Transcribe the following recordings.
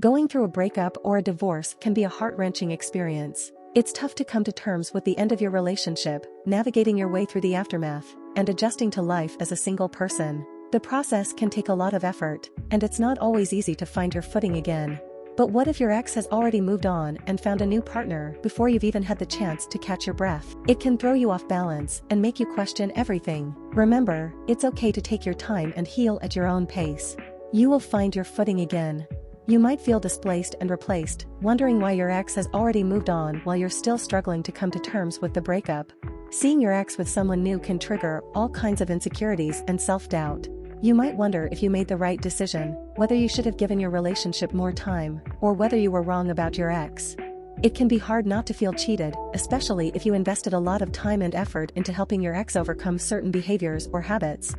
Going through a breakup or a divorce can be a heart-wrenching experience. It's tough to come to terms with the end of your relationship, navigating your way through the aftermath, and adjusting to life as a single person. The process can take a lot of effort, and it's not always easy to find your footing again. But what if your ex has already moved on and found a new partner before you've even had the chance to catch your breath? It can throw you off balance and make you question everything. Remember, it's okay to take your time and heal at your own pace. You will find your footing again. You might feel displaced and replaced, wondering why your ex has already moved on while you're still struggling to come to terms with the breakup. Seeing your ex with someone new can trigger all kinds of insecurities and self-doubt. You might wonder if you made the right decision, whether you should have given your relationship more time, or whether you were wrong about your ex. It can be hard not to feel cheated, especially if you invested a lot of time and effort into helping your ex overcome certain behaviors or habits.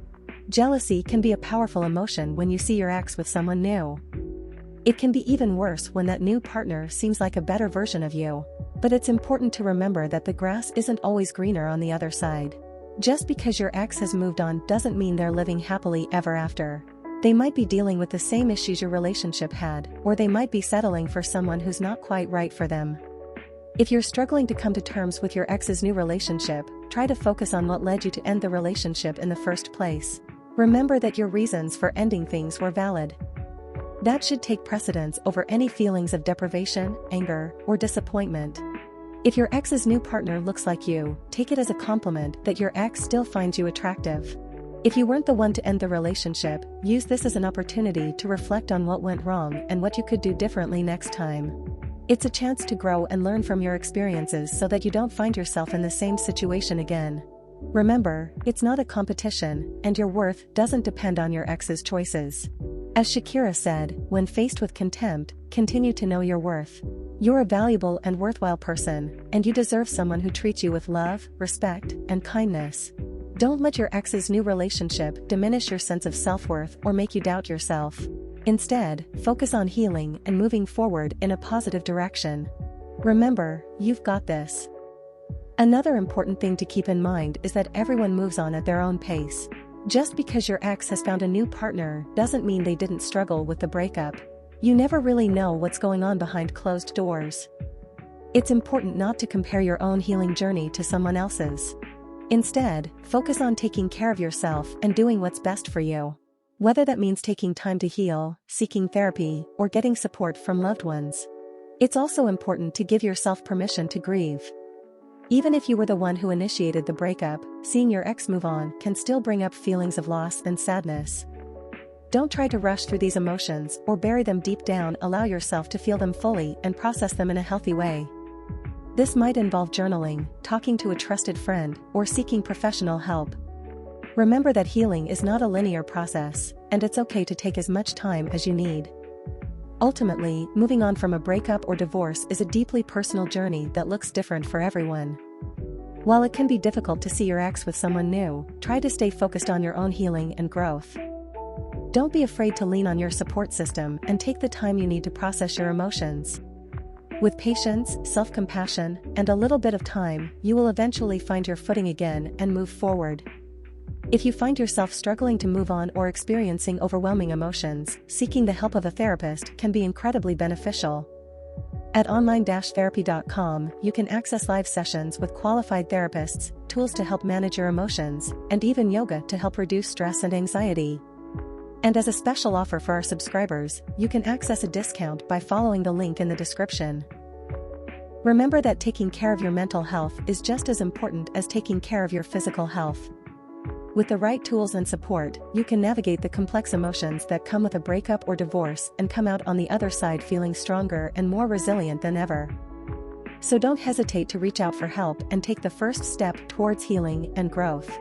Jealousy can be a powerful emotion when you see your ex with someone new. It can be even worse when that new partner seems like a better version of you. But it's important to remember that the grass isn't always greener on the other side. Just because your ex has moved on doesn't mean they're living happily ever after. They might be dealing with the same issues your relationship had, or they might be settling for someone who's not quite right for them. If you're struggling to come to terms with your ex's new relationship, try to focus on what led you to end the relationship in the first place. Remember that your reasons for ending things were valid. That should take precedence over any feelings of deprivation, anger, or disappointment. If your ex's new partner looks like you, take it as a compliment that your ex still finds you attractive. If you weren't the one to end the relationship, use this as an opportunity to reflect on what went wrong and what you could do differently next time. It's a chance to grow and learn from your experiences so that you don't find yourself in the same situation again. Remember, it's not a competition, and your worth doesn't depend on your ex's choices. As Shakira said, when faced with contempt, continue to know your worth. You're a valuable and worthwhile person, and you deserve someone who treats you with love, respect, and kindness. Don't let your ex's new relationship diminish your sense of self-worth or make you doubt yourself. Instead, focus on healing and moving forward in a positive direction. Remember, you've got this. Another important thing to keep in mind is that everyone moves on at their own pace. Just because your ex has found a new partner doesn't mean they didn't struggle with the breakup. You never really know what's going on behind closed doors. It's important not to compare your own healing journey to someone else's. Instead, focus on taking care of yourself and doing what's best for you. Whether that means taking time to heal, seeking therapy, or getting support from loved ones. It's also important to give yourself permission to grieve. Even if you were the one who initiated the breakup, seeing your ex move on can still bring up feelings of loss and sadness. Don't try to rush through these emotions or bury them deep down. Allow yourself to feel them fully and process them in a healthy way. This might involve journaling, talking to a trusted friend, or seeking professional help. Remember that healing is not a linear process, and it's okay to take as much time as you need. Ultimately, moving on from a breakup or divorce is a deeply personal journey that looks different for everyone. While it can be difficult to see your ex with someone new, try to stay focused on your own healing and growth. Don't be afraid to lean on your support system and take the time you need to process your emotions. With patience, self-compassion, and a little bit of time, you will eventually find your footing again and move forward. If you find yourself struggling to move on or experiencing overwhelming emotions, seeking the help of a therapist can be incredibly beneficial. At online-therapy.com, you can access live sessions with qualified therapists, tools to help manage your emotions, and even yoga to help reduce stress and anxiety. And as a special offer for our subscribers, you can access a discount by following the link in the description. Remember that taking care of your mental health is just as important as taking care of your physical health. With the right tools and support, you can navigate the complex emotions that come with a breakup or divorce and come out on the other side feeling stronger and more resilient than ever. So don't hesitate to reach out for help and take the first step towards healing and growth.